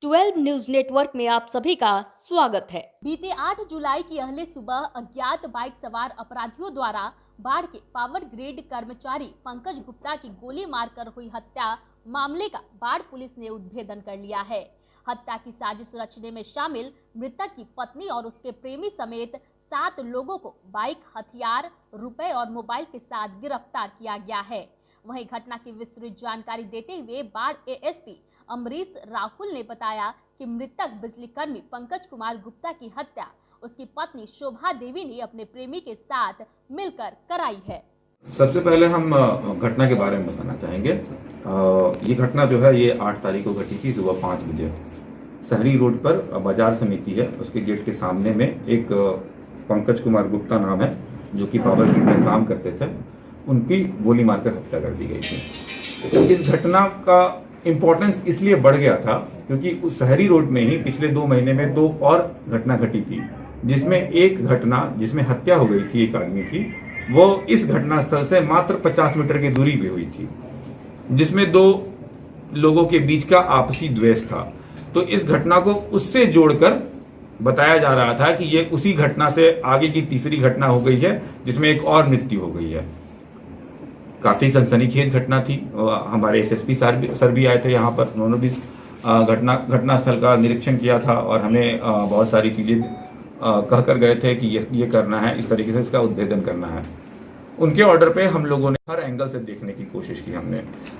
12 news network में आप सभी का स्वागत है। बीते 8 जुलाई की अहले सुबह अज्ञात बाइक सवार अपराधियों द्वारा बाढ़ के पावर ग्रिड कर्मचारी पंकज गुप्ता की गोली मारकर हुई हत्या मामले का बाढ़ पुलिस ने उद्भेदन कर लिया है। हत्या की साजिश रचने में शामिल मृतक की पत्नी और उसके प्रेमी समेत 7 लोगों को बाइक, हथियार, रुपए और मोबाइल के साथ गिरफ्तार किया गया है। वहीं घटना की विस्तृत जानकारी देते हुए बाढ़ एएसपी अमरीश राहुल ने बताया कि मृतक बिजली कर्मी पंकज कुमार गुप्ता की हत्या उसकी पत्नी शोभा देवी ने अपने प्रेमी के साथ मिलकर कराई है। सबसे पहले हम घटना के बारे में बताना चाहेंगे। ये घटना जो है ये 8 तारीख को घटी थी सुबह 5 बजे। शहरी रोड पर बाजार समिति है, उसके गेट के सामने में एक पंकज कुमार गुप्ता नाम है जो कि पावर ग्रिड में काम करते थे, उनकी गोली मारकर हत्या कर दी गई थी। तो इस घटना का इम्पोर्टेंस इसलिए बढ़ गया था क्योंकि उस शहरी रोड में ही पिछले 2 महीने में 2 और घटना घटी थी, जिसमें एक घटना जिसमें हत्या हो गई थी एक आदमी की, वो इस घटना स्थल से मात्र 50 मीटर की दूरी पे हुई थी, जिसमें 2 लोगों के बीच का आपसी द्वेष था। तो इस घटना को उससे जोड़कर बताया जा रहा था कि ये उसी घटना से आगे की तीसरी घटना हो गई है जिसमें एक और मृत्यु हो गई है। काफी सनसनीखेज घटना थी। हमारे एसएसपी सर भी आए थे यहाँ पर, उन्होंने भी घटना स्थल का निरीक्षण किया था और हमें बहुत सारी चीजें कह कर गए थे कि ये करना है, इस तरीके से इसका उद्भेदन करना है। उनके ऑर्डर पे हम लोगों ने हर एंगल से देखने की कोशिश की, हमने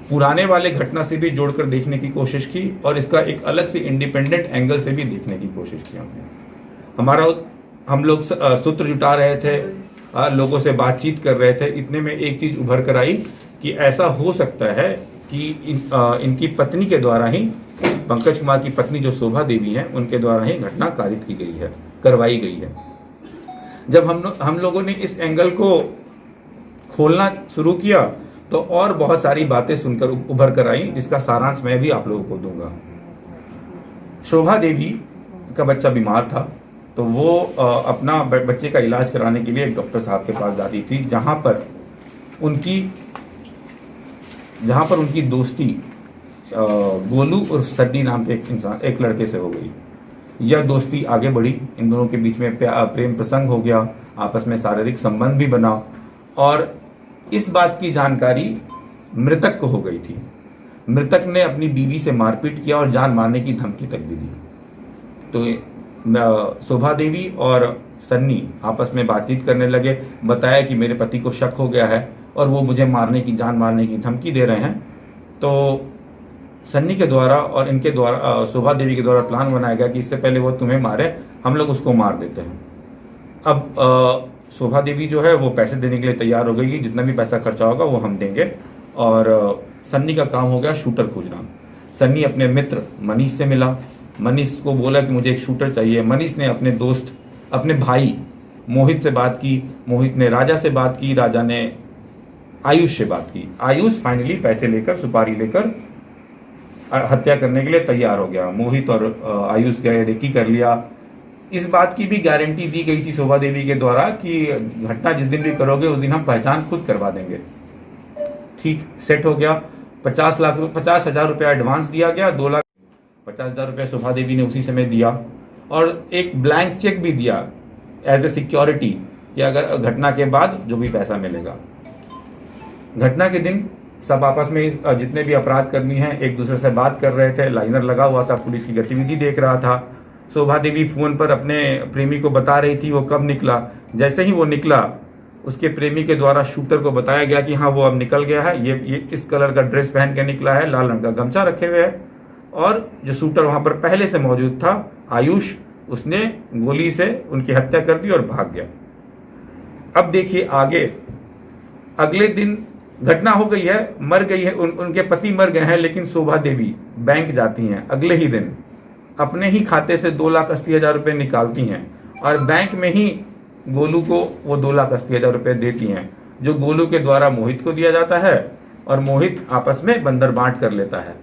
पुराने वाले घटना से भी जोड़कर देखने की कोशिश की और इसका एक अलग से इंडिपेंडेंट एंगल से भी देखने की कोशिश की हमने। हम लोग सूत्र जुटा रहे थे, लोगों से बातचीत कर रहे थे, इतने में एक चीज उभर कर आई कि ऐसा हो सकता है कि इनकी पत्नी के द्वारा ही, पंकज कुमार की पत्नी जो शोभा देवी है, उनके द्वारा ही घटना कारित की गई है, करवाई गई है। जब हम लोगों ने इस एंगल को खोलना शुरू किया तो और बहुत सारी बातें सुनकर उभर कर आई, जिसका सारांश मैं भी आप लोगों को दूंगा। शोभा देवी का बच्चा बीमार था तो वो अपना बच्चे का इलाज कराने के लिए एक डॉक्टर साहब के पास जाती थी, जहां पर उनकी दोस्ती गोलू और सड्डी नाम के एक लड़के से हो गई। यह दोस्ती आगे बढ़ी, इन दोनों के बीच में प्रेम प्रसंग हो गया, आपस में शारीरिक संबंध भी बना और इस बात की जानकारी मृतक को हो गई थी। मृतक ने अपनी बीवी से मारपीट किया और जान मारने की धमकी तक भी दी। तो शोभा देवी और सन्नी आपस में बातचीत करने लगे, बताया कि मेरे पति को शक हो गया है और वो मुझे जान मारने की धमकी दे रहे हैं। तो सन्नी के द्वारा और इनके द्वारा, शोभा देवी के द्वारा प्लान बनाया गया कि इससे पहले वो तुम्हें मारे, हम लोग उसको मार देते हैं। अब शोभा देवी जो है वो पैसे देने के लिए तैयार हो गई कि जितना भी पैसा खर्चा होगा वो हम देंगे, और सन्नी का काम हो गया शूटर खोजना। सन्नी अपने मित्र मनीष से मिला, मनीष को बोला कि मुझे एक शूटर चाहिए। मनीष ने अपने दोस्त, अपने भाई मोहित से बात की, मोहित ने राजा से बात की, राजा ने आयुष से बात की। आयुष फाइनली पैसे लेकर, सुपारी लेकर हत्या करने के लिए तैयार हो गया। मोहित और आयुष गए, रेकी कर लिया। इस बात की भी गारंटी दी गई थी शोभा देवी के द्वारा कि घटना जिस दिन भी करोगे उस दिन हम पहचान खुद करवा देंगे। ठीक सेट हो गया। 50,000 रुपया एडवांस दिया गया, 2,50,000 रुपया शोभा देवी ने उसी समय दिया और एक ब्लैंक चेक भी दिया एज ए सिक्योरिटी कि अगर घटना के बाद जो भी पैसा मिलेगा। घटना के दिन सब आपस में जितने भी अपराध कर्मी हैं एक दूसरे से बात कर रहे थे, लाइनर लगा हुआ था, पुलिस की गतिविधि देख रहा था। शोभा देवी फोन पर अपने प्रेमी को बता रही थी वो कब निकला। जैसे ही वो निकला, उसके प्रेमी के द्वारा शूटर को बताया गया कि हाँ वो अब निकल गया है, ये इस कलर का ड्रेस पहन के निकला है, लाल रंग का गमछा रखे हुए है। और जो शूटर वहां पर पहले से मौजूद था, आयुष, उसने गोली से उनकी हत्या कर दी और भाग गया। अब देखिए आगे, अगले दिन घटना हो गई है, मर गई है, उनके पति मर गए हैं, लेकिन शोभा देवी बैंक जाती हैं अगले ही दिन, अपने ही खाते से 2,80,000 रुपये निकालती हैं और बैंक में ही गोलू को वो 2,80,000 रुपये देती हैं, जो गोलू के द्वारा मोहित को दिया जाता है और मोहित आपस में बंदर बांट कर लेता है।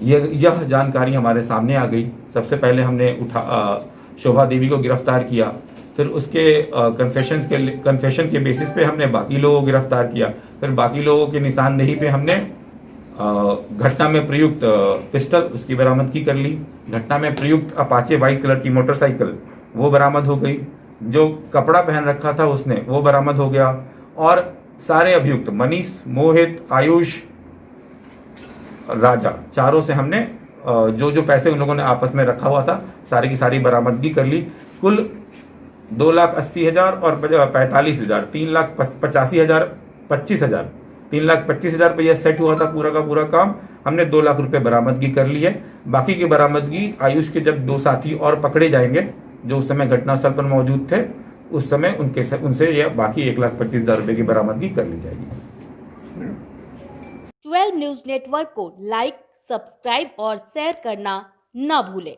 यह जानकारी हमारे सामने आ गई। सबसे पहले हमने शोभा देवी को गिरफ्तार किया, फिर उसके कन्फेशन के बेसिस पे हमने बाकी लोगों को गिरफ्तार किया, फिर बाकी लोगों की निशानदेही पे हमने घटना में प्रयुक्त पिस्टल उसकी बरामदगी कर ली। घटना में प्रयुक्त अपाचे वाइट कलर की मोटरसाइकिल वो बरामद हो गई। जो कपड़ा पहन रखा था उसने वो बरामद हो गया। और सारे अभियुक्त मनीष, मोहित, आयुष, राजा, चारों से हमने जो जो पैसे उन लोगों ने आपस में रखा हुआ था सारी की सारी बरामदगी कर ली। कुल 2,80,000 और 45,000, 3,85,000, 25,000, 3,25,000 रुपया सेट हुआ था पूरा का पूरा काम। हमने 2 लाख रुपए बरामदगी कर ली है। बाकी की बरामदगी आयुष के जब 2 साथी और पकड़े जाएंगे जो उस समय घटनास्थल पर मौजूद थे, उस समय उनसे यह बाकी 1,25,000 रुपए की बरामदगी कर ली जाएगी। 12 न्यूज़ नेटवर्क को लाइक, सब्सक्राइब और शेयर करना न भूलें।